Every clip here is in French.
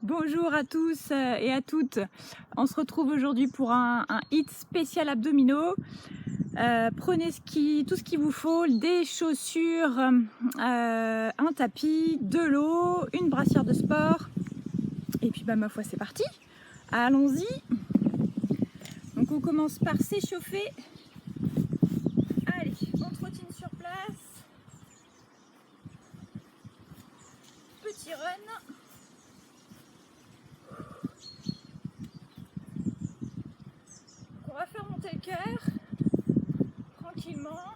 Bonjour à tous et à toutes. On se retrouve aujourd'hui pour un hit spécial abdominaux. Prenez tout ce qu'il vous faut, des chaussures, un tapis, de l'eau, une brassière de sport. Et puis ma foi c'est parti. Allons-y. Donc on commence par s'échauffer. Allez, on trottine sur place. Petit run. On va faire monter le cœur tranquillement.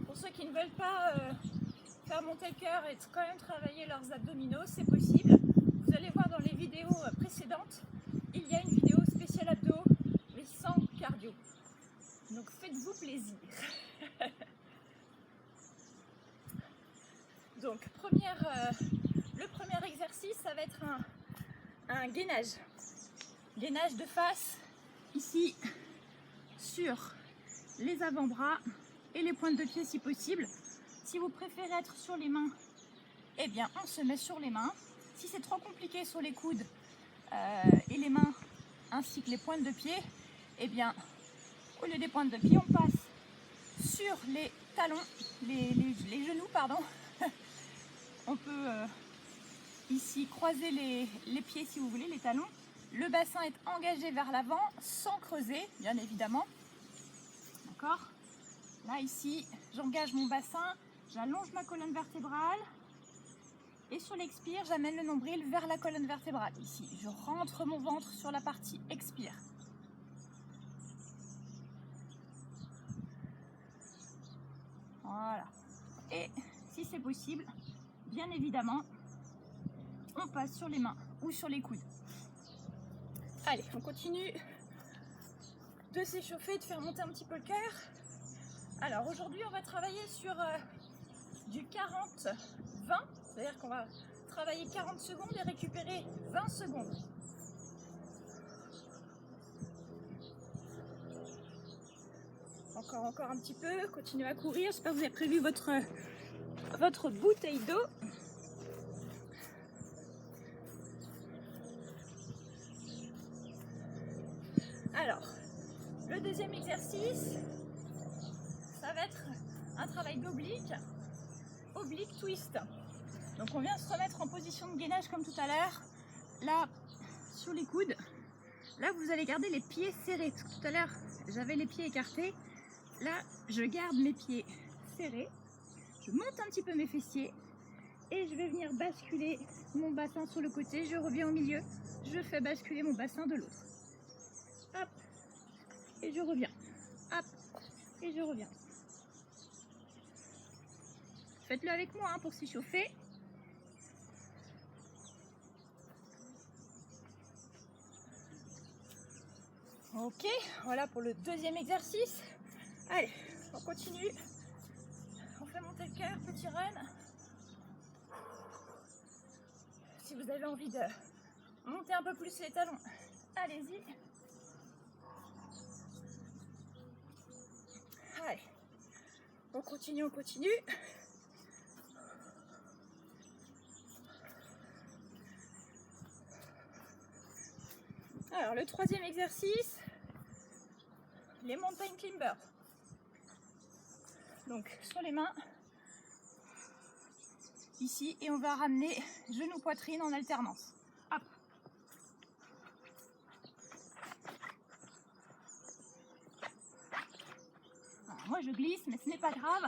Pour ceux qui ne veulent pas faire monter le cœur et quand même travailler leurs abdominaux, c'est possible. Vous allez voir dans les vidéos précédentes, il y a une vidéo spéciale abdos, mais sans cardio. Donc faites-vous plaisir. Donc le premier exercice, ça va être un gainage. Gainage de face, ici, sur les avant-bras et les pointes de pied si possible. Si vous préférez être sur les mains, eh bien on se met sur les mains. Si c'est trop compliqué sur les coudes et les mains ainsi que les pointes de pied, eh bien au lieu des pointes de pied, on passe sur les talons, les genoux, pardon. On peut ici croiser les pieds si vous voulez, les talons. Le bassin est engagé vers l'avant sans creuser, bien évidemment. D'accord ? Là, ici, j'engage mon bassin, j'allonge ma colonne vertébrale. Et sur l'expire, j'amène le nombril vers la colonne vertébrale. Ici, je rentre mon ventre sur la partie expire. Voilà. Et si c'est possible, bien évidemment, on passe sur les mains ou sur les coudes. Allez, on continue de s'échauffer, de faire monter un petit peu le cœur. Alors aujourd'hui, on va travailler sur du 40-20, c'est-à-dire qu'on va travailler 40 secondes et récupérer 20 secondes. Encore un petit peu, continuez à courir. J'espère que vous avez prévu votre bouteille d'eau. Alors, le deuxième exercice, ça va être un travail d'oblique, oblique twist. Donc on vient se remettre en position de gainage comme tout à l'heure, là sur les coudes. Là vous allez garder les pieds serrés, parce que tout à l'heure j'avais les pieds écartés. Là je garde mes pieds serrés, je monte un petit peu mes fessiers et je vais venir basculer mon bassin sur le côté. Je reviens au milieu, je fais basculer mon bassin de l'autre. Hop, et je reviens. Hop, et je reviens. Faites-le avec moi hein, pour s'échauffer. Ok, voilà pour le deuxième exercice. Allez, on continue. On fait monter le cœur, petit run. Si vous avez envie de monter un peu plus les talons, allez-y. Allez, on continue, on continue. Alors, le troisième exercice, les mountain climbers. Donc, sur les mains, ici, et on va ramener genou-poitrine en alternance. Hop. Alors, moi, je glisse, mais ce n'est pas grave.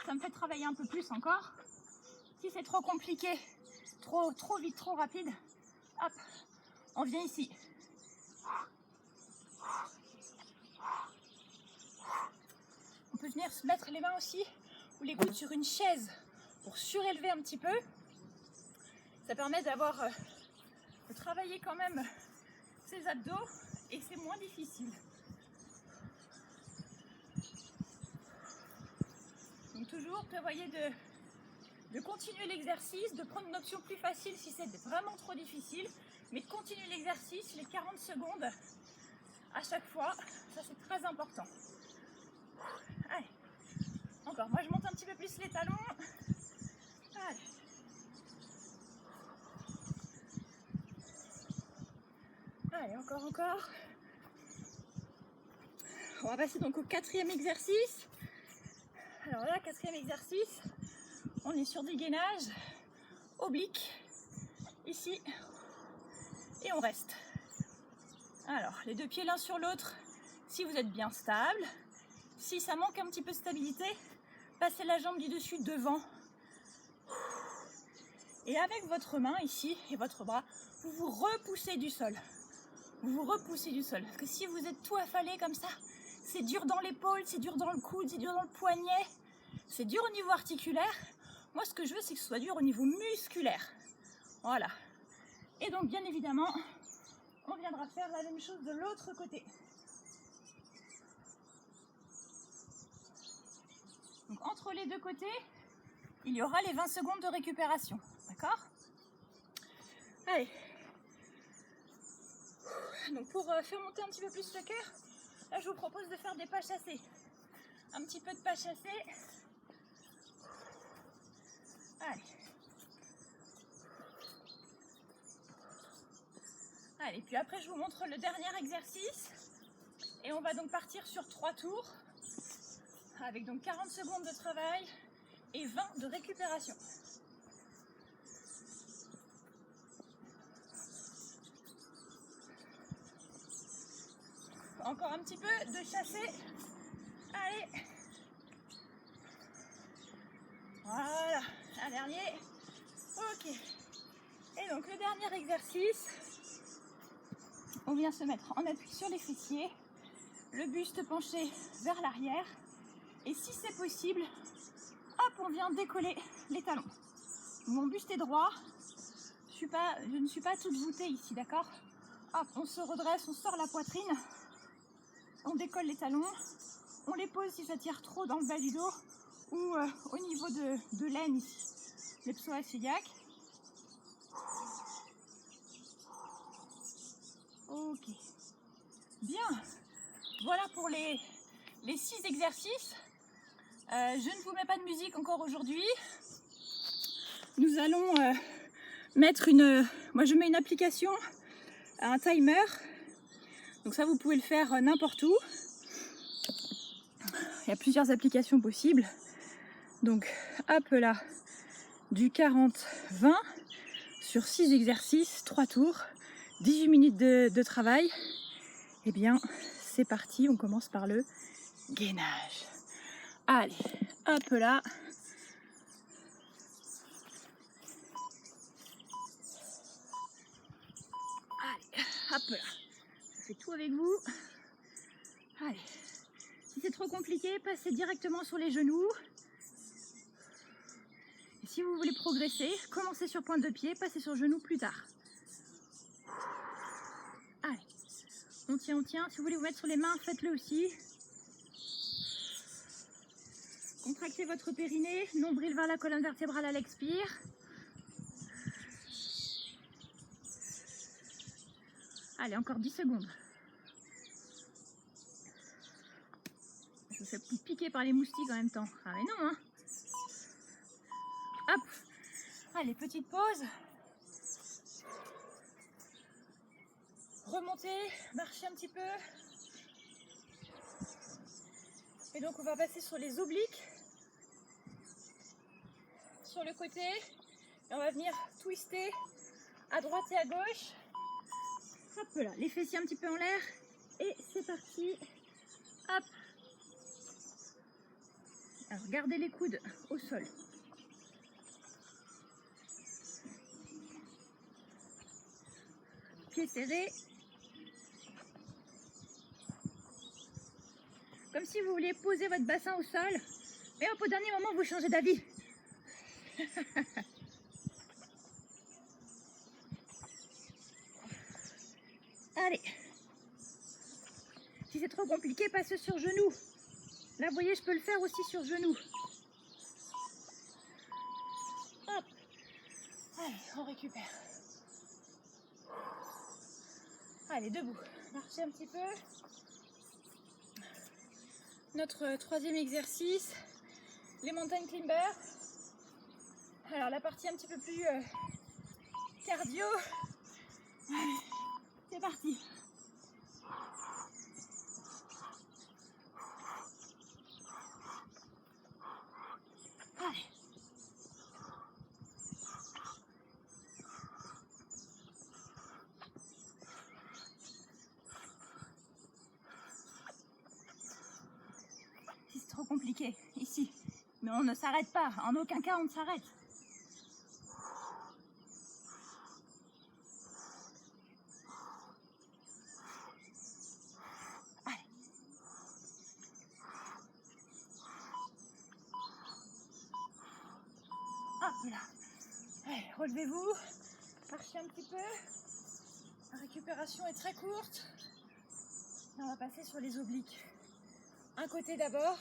Ça me fait travailler un peu plus encore. Si c'est trop compliqué, trop vite, trop rapide, hop, on vient ici. On peut venir se mettre les mains aussi ou les coudes sur une chaise pour surélever un petit peu. Ça permet de travailler quand même ses abdos et c'est moins difficile. Donc toujours prévoyez de continuer l'exercice, de prendre une option plus facile si c'est vraiment trop difficile, mais de continuer l'exercice les 40 secondes à chaque fois, ça c'est très important. Allez, encore, moi je monte un petit peu plus les talons. Allez. Allez, encore. On va passer donc au 4e exercice. Alors là, 4e exercice, on est sur des gainages obliques, ici, et on reste. Alors, les deux pieds l'un sur l'autre, si vous êtes bien stable. Si ça manque un petit peu de stabilité, passez la jambe du dessus devant. Et avec votre main ici et votre bras, vous vous repoussez du sol. Parce que si vous êtes tout affalé comme ça, c'est dur dans l'épaule, c'est dur dans le coude, c'est dur dans le poignet, c'est dur au niveau articulaire. Moi, ce que je veux, c'est que ce soit dur au niveau musculaire. Voilà. Et donc, bien évidemment, on viendra faire la même chose de l'autre côté. Donc, entre les deux côtés, il y aura les 20 secondes de récupération. D'accord ? Allez. Donc, pour faire monter un petit peu plus le cœur, là, je vous propose de faire des pas chassés. Un petit peu de pas chassés. Allez. Allez, puis après, je vous montre le dernier exercice. Et on va donc partir sur 3 tours. Avec donc 40 secondes de travail et 20 de récupération. Encore un petit peu de chassé. Allez. Voilà, un dernier. Ok. Et donc le dernier exercice, on vient se mettre en appui sur les fessiers, le buste penché vers l'arrière. Et si c'est possible, hop, on vient décoller les talons. Mon buste est droit, je ne suis pas toute voûtée ici, d'accord ? Hop, on se redresse, on sort la poitrine, on décolle les talons, on les pose si ça tire trop dans le bas du dos ou au niveau de l'aine ici, les psoas iliaques. Ok, bien, voilà pour les 6 exercices. Je ne vous mets pas de musique encore aujourd'hui. Nous allons mettre moi je mets une application, un timer. Donc ça vous pouvez le faire n'importe où. Il y a plusieurs applications possibles. Donc hop là, du 40-20 sur 6 exercices, 3 tours, 18 minutes de travail. Et bien c'est parti, on commence par le gainage. Allez, hop là. Allez, hop là. Je fais tout avec vous. Allez. Si c'est trop compliqué, passez directement sur les genoux. Et si vous voulez progresser, commencez sur pointe de pied, passez sur genou plus tard. Allez. On tient. Si vous voulez vous mettre sur les mains, faites-le aussi. Contractez votre périnée, nombril vers la colonne vertébrale à l'expire. Allez, encore 10 secondes. Je me fais piquer par les moustiques en même temps. Ah mais non, hein. Hop. Allez, petite pause. Remontez, marchez un petit peu. Et donc on va passer sur les obliques. Sur le côté. Et on va venir twister à droite et à gauche. Hop là, les fessiers un petit peu en l'air. Et c'est parti. Hop. Alors gardez les coudes au sol. Pieds serrés. Comme si vous vouliez poser votre bassin au sol. Mais hop, au dernier moment, vous changez d'avis. Allez. Si c'est trop compliqué, passez sur genou. Là, vous voyez, je peux le faire aussi sur genou. Hop. Allez, on récupère. Allez, debout. Marchez un petit peu. Notre 3e exercice, les mountain climbers. Alors, la partie un petit peu plus cardio. Allez. C'est parti. Allez. C'est trop compliqué ici. Mais on ne s'arrête pas. En aucun cas, on ne s'arrête. Hop là. Allez, relevez-vous. Marchez un petit peu. La récupération est très courte. Et on va passer sur les obliques. Un côté d'abord.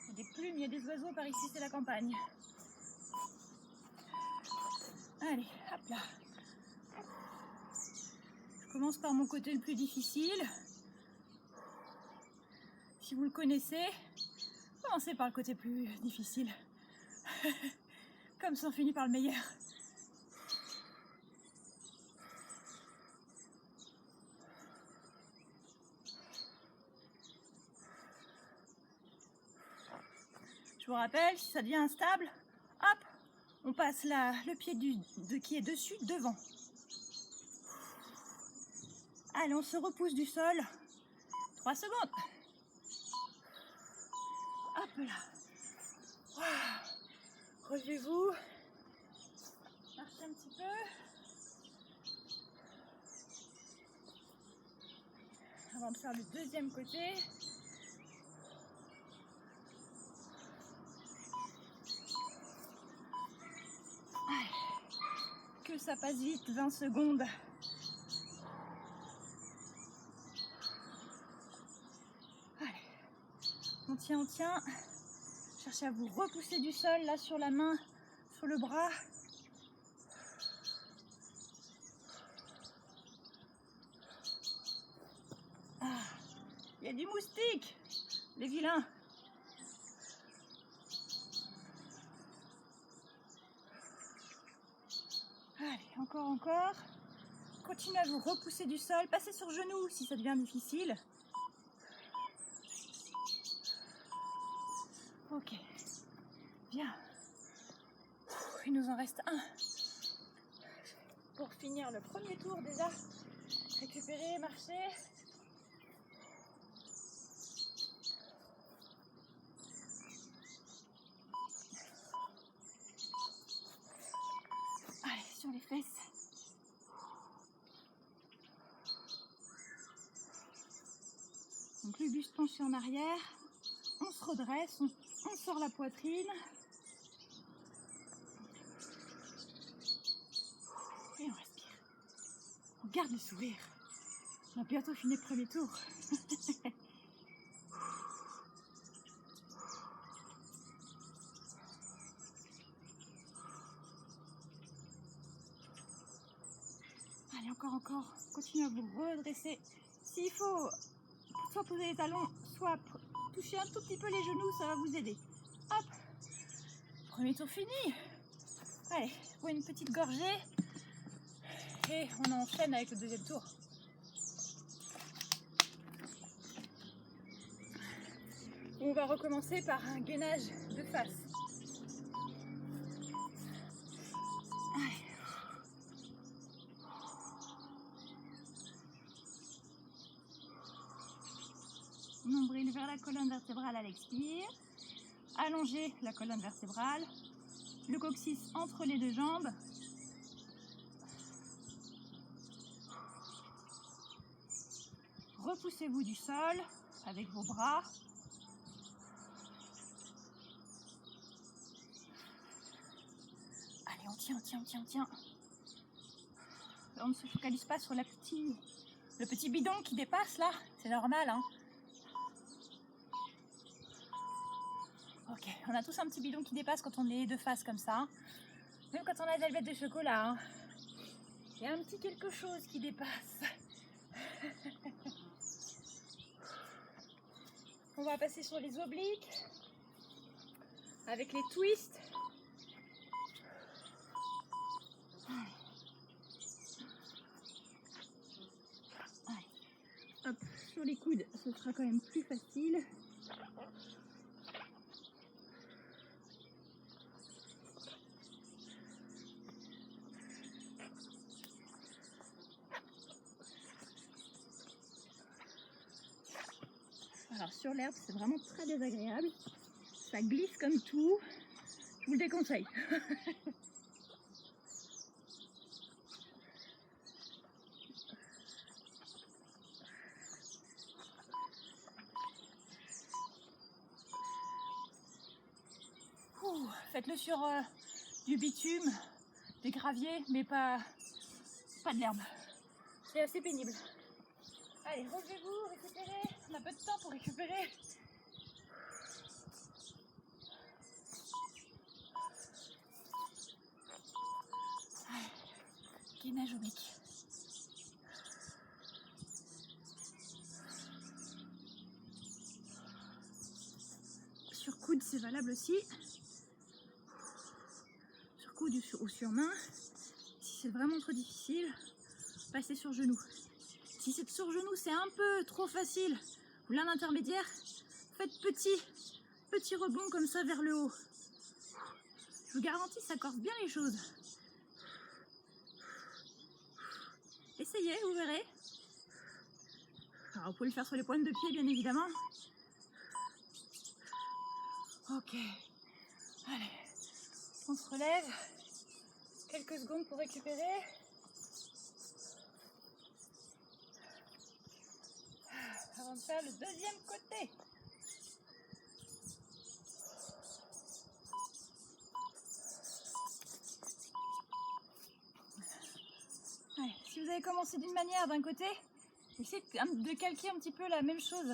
Il y a des plumes, il y a des oiseaux par ici, c'est la campagne. Allez, hop là. Je commence par mon côté le plus difficile. Si vous le connaissez, commencez par le côté plus difficile. Comme ça on finit par le meilleur. Je vous rappelle, si ça devient instable, hop, on passe le pied qui est dessus devant. Allez, on se repousse du sol. 3 secondes. Hop là. Wow. Relevez-vous. Marchez un petit peu. Avant de faire le deuxième côté. Allez. Que ça passe vite, 20 secondes. Allez. On tient, on tient. Cherchez à vous repousser du sol, là, sur la main, sur le bras. Ah, il y a du moustique, les vilains. Allez, encore. Continuez à vous repousser du sol. Passez sur genoux si ça devient difficile. Ok, bien. Il nous en reste un. Pour finir le premier tour déjà. Récupérer, marcher. Allez, sur les fesses. Donc le buste penché en arrière. On se redresse, on sort la poitrine. Et on respire. On garde le sourire. On a bientôt fini le premier tour. Allez, encore. Continuez à vous redresser. S'il faut, soit poser les talons, soit toucher un tout petit peu les genoux, ça va vous aider. Hop. Premier tour fini. Allez, pour une petite gorgée. Et on enchaîne avec le deuxième tour. On va recommencer par un gainage de face. Allez. Nombril vers la colonne vertébrale à l'expire. Allongez la colonne vertébrale. Le coccyx entre les deux jambes. Repoussez-vous du sol avec vos bras. Allez, on tient. On ne se focalise pas sur le petit bidon qui dépasse là. C'est normal, hein. Ok, on a tous un petit bidon qui dépasse quand on est de face comme ça. Même quand on a des alvettes de chocolat, hein. Il y a un petit quelque chose qui dépasse. On va passer sur les obliques avec les twists. Allez. Hop, sur les coudes, ce sera quand même plus facile. Alors sur l'herbe, c'est vraiment très désagréable. Ça glisse comme tout. Je vous le déconseille. Faites-le sur du bitume, des graviers, mais pas de l'herbe. C'est assez pénible. Allez, relevez-vous, récupérez. On a peu de temps pour récupérer. Gainage oblique. Sur coude, c'est valable aussi. Sur coude ou sur main. Si c'est vraiment trop difficile, passez sur genou. Si c'est sur genou, c'est un peu trop facile, ou là l'intermédiaire, faites petit rebond comme ça vers le haut. Je vous garantis, ça corse bien les choses. Essayez, vous verrez. Alors, vous pouvez le faire sur les pointes de pied, bien évidemment. Ok. Allez, on se relève. Quelques secondes pour récupérer. Avant de faire le deuxième côté. Allez, si vous avez commencé d'une manière d'un côté, essayez de calquer un petit peu la même chose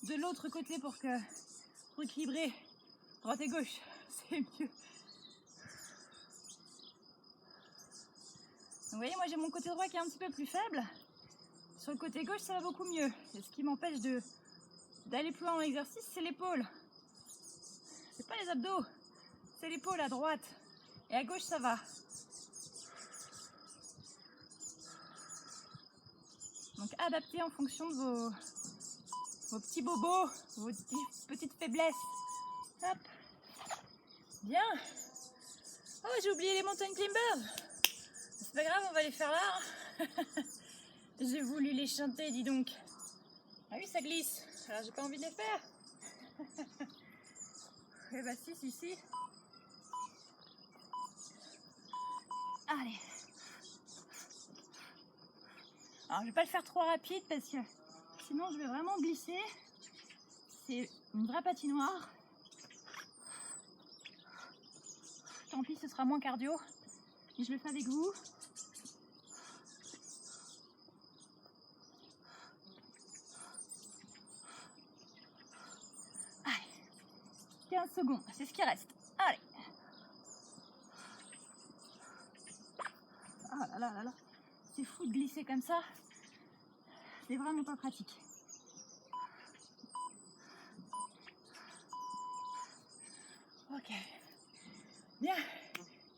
de l'autre côté pour équilibrer droite et gauche. C'est mieux. Vous voyez, moi j'ai mon côté droit qui est un petit peu plus faible. Sur le côté gauche, ça va beaucoup mieux. Et ce qui m'empêche d'aller plus loin dans l'exercice, c'est l'épaule. C'est pas les abdos, c'est l'épaule à droite. Et à gauche, ça va. Donc adaptez en fonction de vos petits bobos, vos petites faiblesses. Hop. Bien. Oh, j'ai oublié les mountain climbers. C'est pas grave, on va les faire là. J'ai voulu les chanter, dis donc. Ah oui, ça glisse. Alors j'ai pas envie de les faire. Eh bah si. Allez. Alors je vais pas le faire trop rapide parce que sinon je vais vraiment glisser. C'est une vraie patinoire. Tant pis, ce sera moins cardio. Et je le fais avec vous. Allez. 15 secondes, c'est ce qui reste. Allez. Ah là là. C'est fou de glisser comme ça. C'est vraiment pas pratique. Ok. Bien.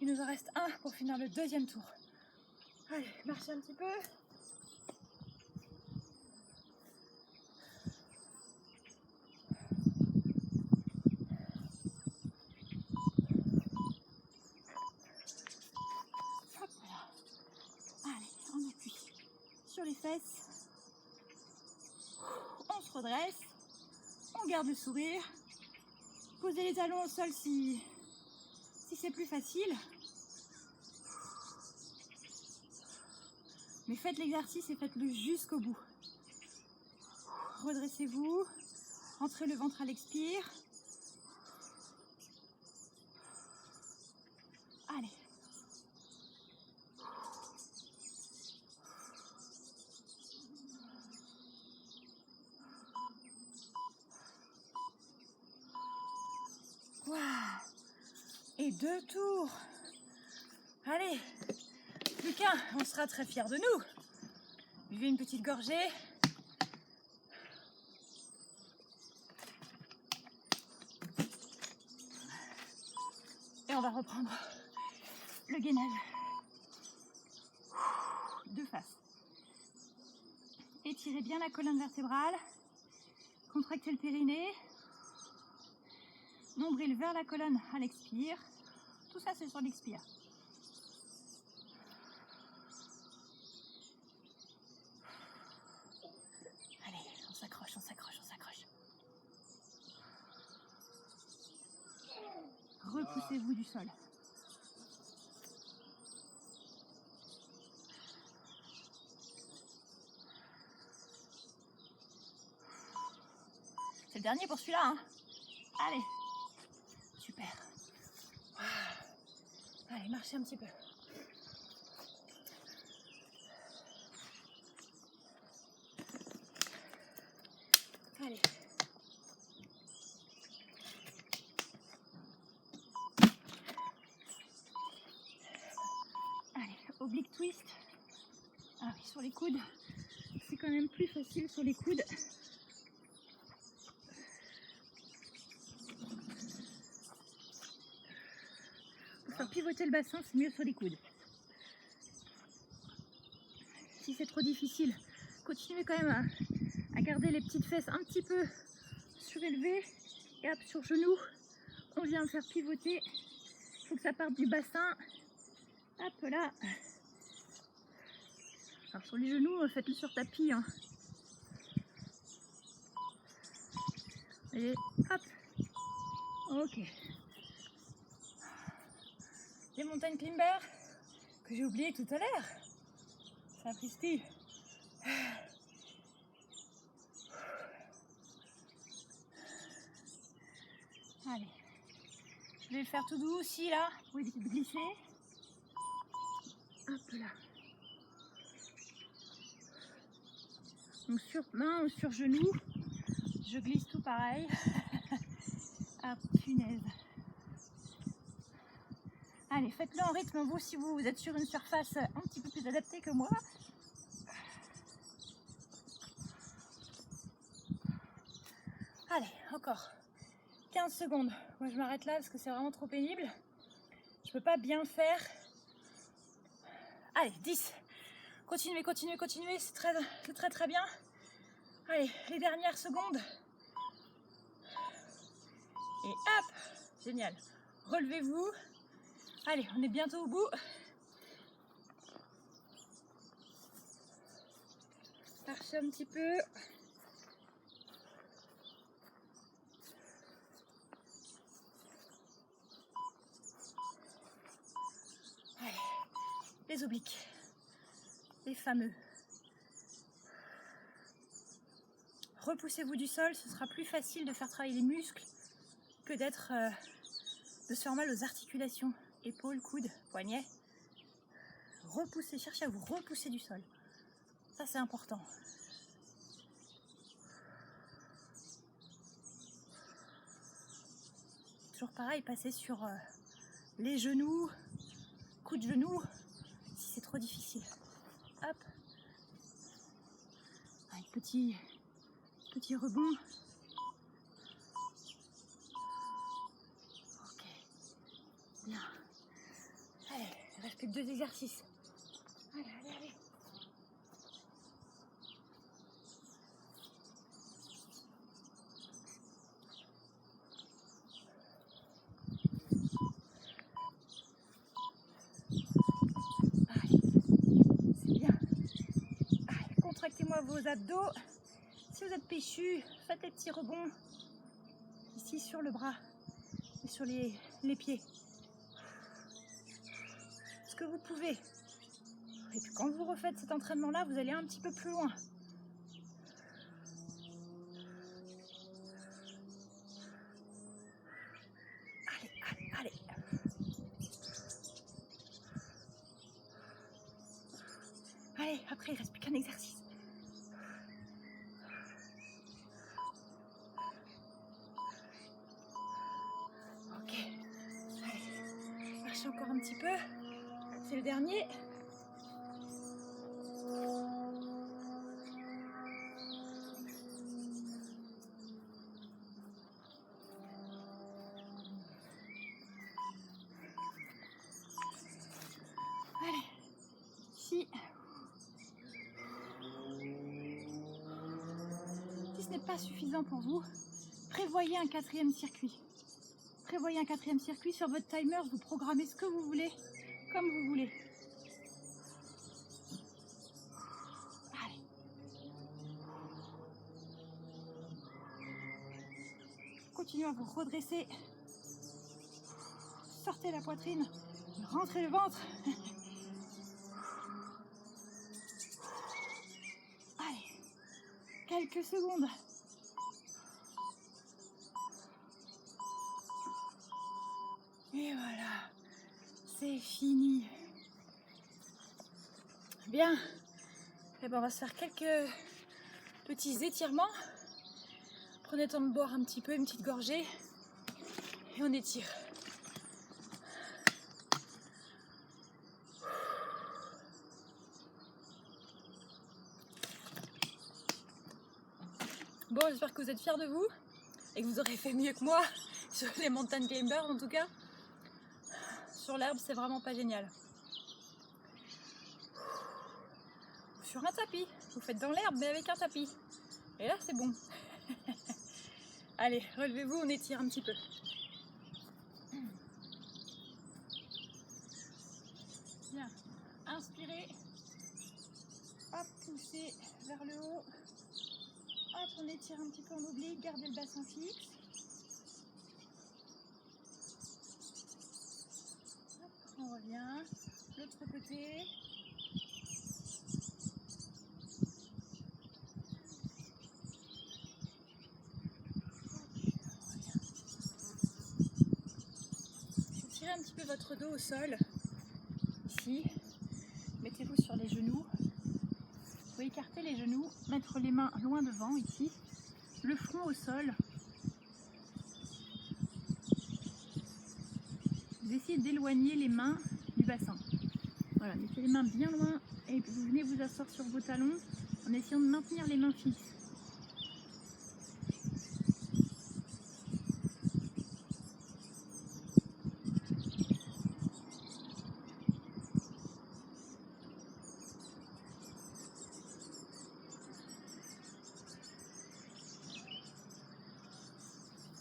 Il nous en reste un pour finir le deuxième tour. Allez, marchez un petit peu. Hop là. Allez, on appuie sur les fesses. On se redresse. On garde le sourire. Posez les talons au sol si c'est plus facile. Mais faites l'exercice et faites-le jusqu'au bout. Redressez-vous. Entrez le ventre à l'expire. Allez. Wow. Et 2 tours. Allez, plus qu'un, on sera très fiers de nous. Buvez une petite gorgée. Et on va reprendre le gainage. de face. Étirez bien la colonne vertébrale, contractez le périnée, nombril vers la colonne à l'expire. Tout ça c'est sur l'expire. Allez, on s'accroche, on s'accroche, on s'accroche. Repoussez-vous du sol. C'est le dernier pour celui-là, hein. Allez, super. Allez, marchez un petit peu. Allez. Allez, oblique twist. Ah oui, sur les coudes. C'est quand même plus facile sur les coudes. Pour faire pivoter le bassin, c'est mieux sur les coudes. Si c'est trop difficile, continuez quand même à garder les petites fesses un petit peu surélevées. Et hop, sur genou, on vient faire pivoter. Il faut que ça parte du bassin. Hop là. Alors sur les genoux, faites-le sur tapis. Hein. Et hop. Ok. Les montagnes climber que j'ai oublié tout à l'heure. Sapristi. Allez. Je vais le faire tout doux aussi là, pour éviter de glisser. Hop là. Donc sur main ou sur genou, je glisse tout pareil. Ah punaise. Allez, faites-le en rythme vous si vous êtes sur une surface un petit peu plus adaptée que moi. Allez, encore 15 secondes. Moi je m'arrête là parce que c'est vraiment trop pénible. Je peux pas bien faire. Allez, 10. Continuez, continuez, continuez. C'est très bien. Allez, les dernières secondes. Et hop, génial. Relevez-vous. Allez, on est bientôt au bout. Marchez un petit peu. Allez, les obliques. Les fameux. Repoussez-vous du sol, ce sera plus facile de faire travailler les muscles que de se faire mal aux articulations. Épaules, coudes, poignets. Repoussez, cherchez à vous repousser du sol. Ça c'est important. Toujours pareil, passez sur les genoux, coup de genou, si c'est trop difficile. Hop. Avec petit rebond. Ok. Bien. Allez, il reste plus que 2 exercices. Allez, allez, allez. Contractez-moi vos abdos. Si vous êtes péchu, faites les petits rebonds ici sur le bras et sur les pieds. Ce que vous pouvez. Et puis quand vous refaites cet entraînement-là, vous allez un petit peu plus loin. Allez, allez, allez. Allez, après il ne reste plus qu'un exercice. Ok. Allez, marchez encore un petit peu. C'est le dernier. Allez. Ici, c'est pas suffisant pour vous, prévoyez un 4e circuit. Prévoyez un 4e circuit sur votre timer, vous programmez ce que vous voulez, comme vous voulez. Allez. Continuez à vous redresser. Sortez la poitrine, rentrez le ventre. Allez, quelques secondes. Et voilà, c'est fini. Bien, et ben on va se faire quelques petits étirements. Prenez le temps de boire un petit peu, une petite gorgée, et on étire. Bon, j'espère que vous êtes fiers de vous et que vous aurez fait mieux que moi sur les mountain climbers en tout cas. Sur l'herbe, c'est vraiment pas génial. Sur un tapis, vous faites dans l'herbe mais avec un tapis. Et là, c'est bon. Allez, relevez-vous, on étire un petit peu. Bien, inspirez. Hop, poussez vers le haut. Hop, on étire un petit peu en oblique, gardez le bassin fixe. Hop, on revient. L'autre côté. Tirez un petit peu votre dos au sol. Ici. Mettez-vous sur les genoux. Vous pouvez écarter les genoux, mettre les mains loin devant ici, le front au sol. Vous essayez d'éloigner les mains du bassin. Voilà, mettez les mains bien loin et vous venez vous asseoir sur vos talons en essayant de maintenir les mains fixes.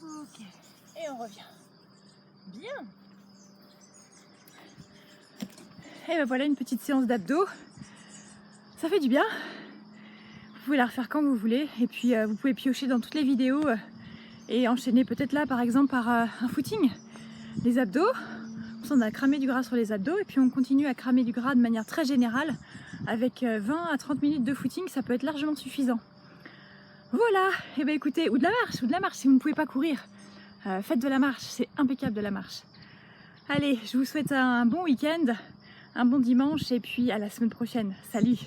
Ok, et on revient. Bien. Et ben voilà une petite séance d'abdos. Ça fait du bien. Vous pouvez la refaire quand vous voulez. Et puis vous pouvez piocher dans toutes les vidéos et enchaîner peut-être là par exemple par un footing. Les abdos. On a cramé du gras sur les abdos et puis on continue à cramer du gras de manière très générale. Avec 20 à 30 minutes de footing, ça peut être largement suffisant. Voilà. Et ben écoutez, ou de la marche si vous ne pouvez pas courir. Faites de la marche, c'est impeccable de la marche. Allez, je vous souhaite un bon week-end, un bon dimanche et puis à la semaine prochaine. Salut!